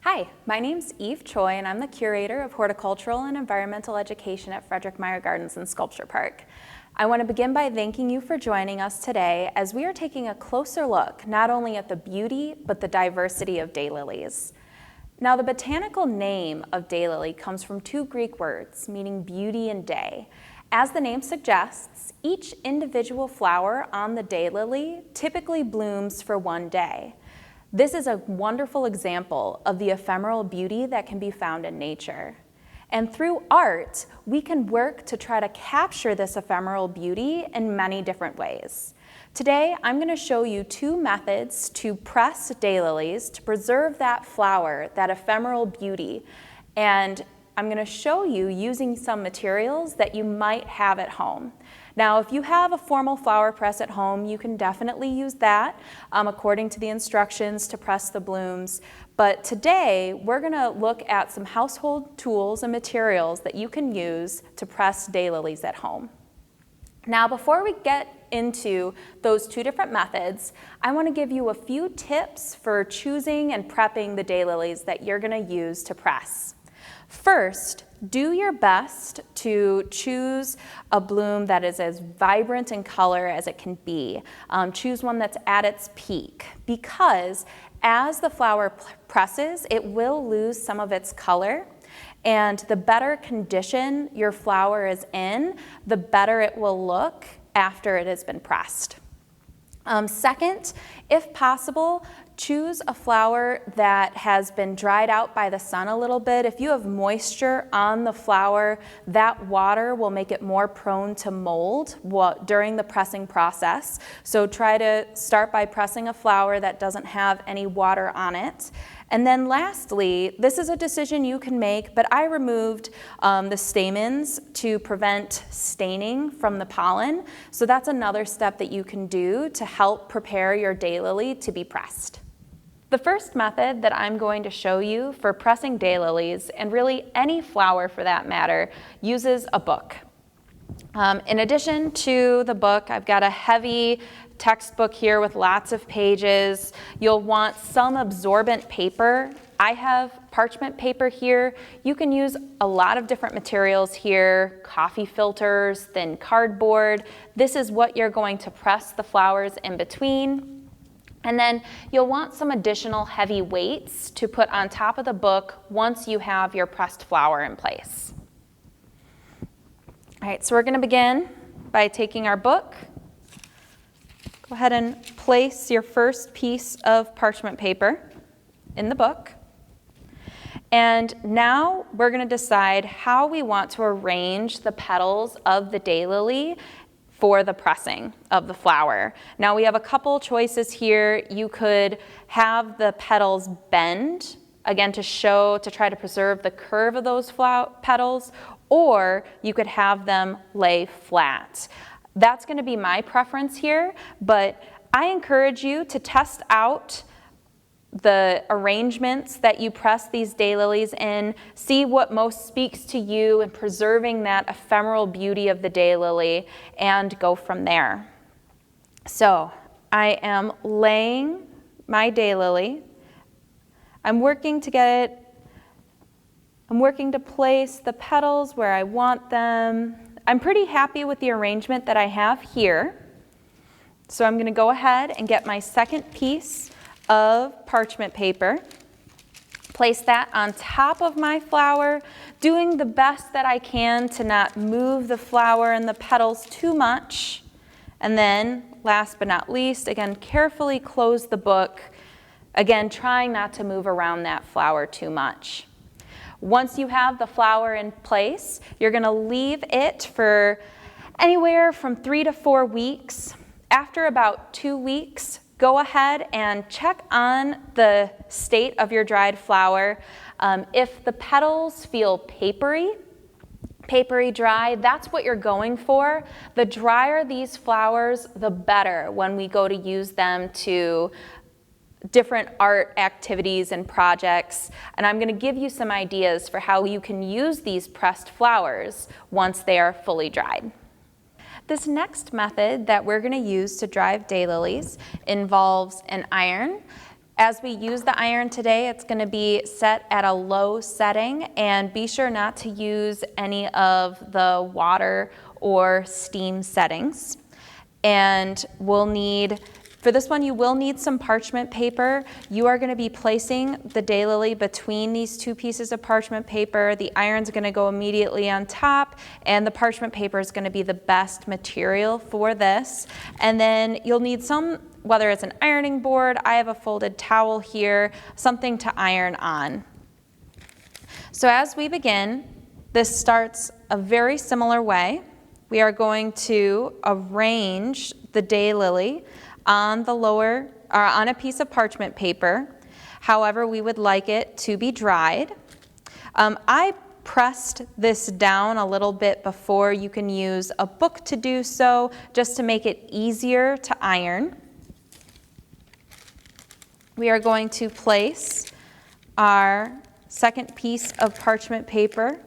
Hi, my name's Choi, and I'm the Curator of Horticultural and Environmental Education at Meijer Gardens and Sculpture Park. I want to begin by thanking you for joining us today as we are taking a closer look not only at the beauty, but the diversity of daylilies. Now, the botanical name of daylily comes from two Greek words, meaning beauty and day. As the name suggests, each individual flower on the daylily typically blooms for one day. This is a wonderful example of the ephemeral beauty that can be found in nature. And through art, we can work to try to capture this ephemeral beauty in many different ways. Today, I'm going to show you two methods to press daylilies to preserve that flower, that ephemeral beauty. And I'm going to show you using some materials that you might have at home. Now, if you have a formal flower press at home, you can definitely use that according to the instructions to press the blooms. But today, we're going to look at some household tools and materials that you can use to press daylilies at home. Now, before we get into those two different methods, I want to give you a few tips for choosing and prepping the daylilies that you're going to use to press. First, do your best to choose a bloom that is as vibrant in color as it can be. Choose one that's at its peak, because as the flower presses, it will lose some of its color. And the better condition your flower is in, the better it will look after it has been pressed. Second, if possible, choose a flower that has been dried out by the sun a little bit. If you have moisture on the flower, that water will make it more prone to mold during the pressing process. So try to start by pressing a flower that doesn't have any water on it. And then lastly, this is a decision you can make, but I removed the stamens to prevent staining from the pollen. So that's another step that you can do to help prepare your daylily to be pressed. The first method that I'm going to show you for pressing daylilies, and really any flower for that matter, uses a book. In addition to the book, I've got a heavy textbook here with lots of pages. You'll want some absorbent paper. I have parchment paper here. You can use a lot of different materials here, coffee filters, thin cardboard. This is what you're going to press the flowers in between. And then you'll want some additional heavy weights to put on top of the book once you have your pressed flower in place. All right, so we're going to begin by taking our book. Go ahead and place your first piece of parchment paper in the book. And now we're going to decide how we want to arrange the petals of the daylily for the pressing of the flower. Now we have a couple choices here. You could have the petals bend, again to try to preserve the curve of those petals, or you could have them lay flat. That's going to be my preference here, but I encourage you to test out the arrangements that you press these daylilies in, see what most speaks to you in preserving that ephemeral beauty of the daylily, and go from there. So I am laying my daylily. I'm working to place the petals where I want them. I'm pretty happy with the arrangement that I have here. So I'm going to go ahead and get my second piece of parchment paper, place that on top of my flower, doing the best that I can to not move the flower and the petals too much. And then, last but not least, again, carefully close the book, again, trying not to move around that flower too much. Once you have the flower in place, you're going to leave it for anywhere from 3 to 4 weeks. After about 2 weeks, go ahead and check on the state of your dried flower. If the petals feel papery dry, that's what you're going for. The drier these flowers, the better when we go to use them to different art activities and projects. And I'm going to give you some ideas for how you can use these pressed flowers once they are fully dried. This next method that we're going to use to dry daylilies involves an iron As we use the iron today, it's going to be set at a low setting, and be sure not to use any of the water or steam settings. And we'll need, for this one, you will need some parchment paper. You are going to be placing the daylily between these two pieces of parchment paper. The iron's going to go immediately on top, and the parchment paper is going to be the best material for this. And then you'll need some, whether it's an ironing board, I have a folded towel here, something to iron on. So as we begin, this starts a very similar way. We are going to arrange the daylily on the lower, or on a piece of parchment paper. However, we would like it to be dried. I pressed this down a little bit before. You can use a book to do so, just to make it easier to iron. We are going to place our second piece of parchment paper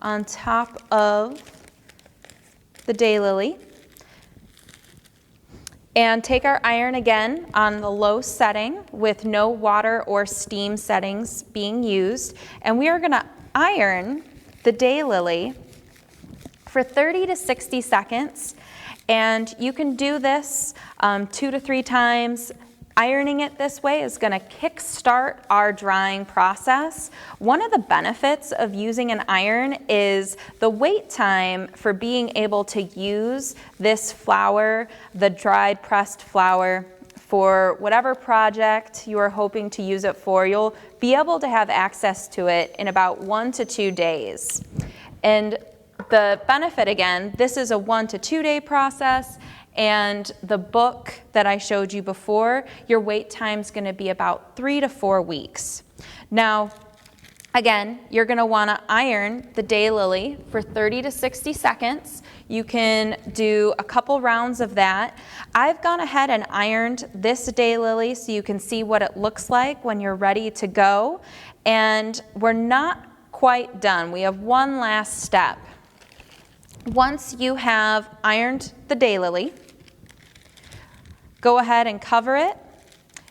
on top of the daylily, and take our iron again on the low setting with no water or steam settings being used, and we are going to iron the daylily for 30 to 60 seconds. And you can do this 2 to 3 times. Ironing it this way is going to kickstart our drying process. One of the benefits of using an iron is the wait time for being able to use this flour, the dried pressed flour, for whatever project you are hoping to use it for. You'll be able to have access to it in about 1 to 2 days. And the benefit, again, this is a 1 to 2 day process. And the book that I showed you before, your wait time is going to be about 3 to 4 weeks. Now, again, you're going to want to iron the daylily for 30 to 60 seconds. You can do a couple rounds of that. I've gone ahead and ironed this daylily so you can see what it looks like when you're ready to go. And we're not quite done. We have one last step. Once you have ironed the daylily, go ahead and cover it.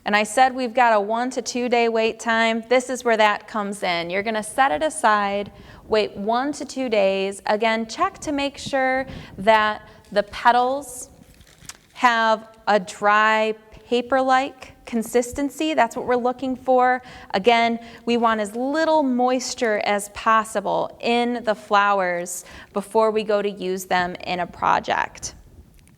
And I said we've got a 1 to 2 day wait time. This is where that comes in. You're going to set it aside, wait 1 to 2 days. Again, check to make sure that the petals have a dry paper-like consistency. That's what we're looking for. Again, we want as little moisture as possible in the flowers before we go to use them in a project.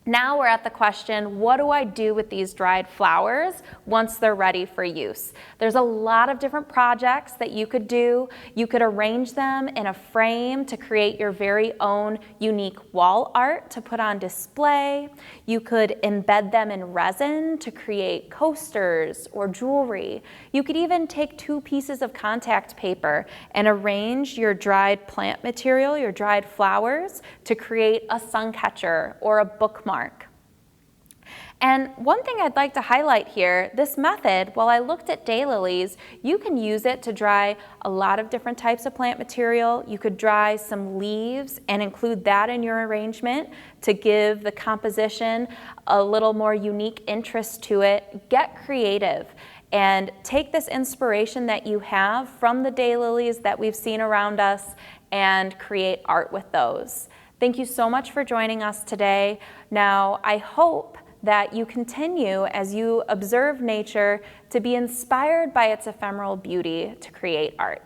Now we're at the question, what do I do with these dried flowers once they're ready for use? There's a lot of different projects that you could do. You could arrange them in a frame to create your very own unique wall art to put on display. You could embed them in resin to create coasters or jewelry. You could even take 2 pieces of contact paper and arrange your dried plant material, your dried flowers, to create a sun catcher or a bookmark. And one thing I'd like to highlight here, this method, while I looked at daylilies, you can use it to dry a lot of different types of plant material. You could dry some leaves and include that in your arrangement to give the composition a little more unique interest to it. Get creative and take this inspiration that you have from the daylilies that we've seen around us and create art with those. Thank you so much for joining us today. Now, I hope that you continue, as you observe nature, to be inspired by its ephemeral beauty to create art.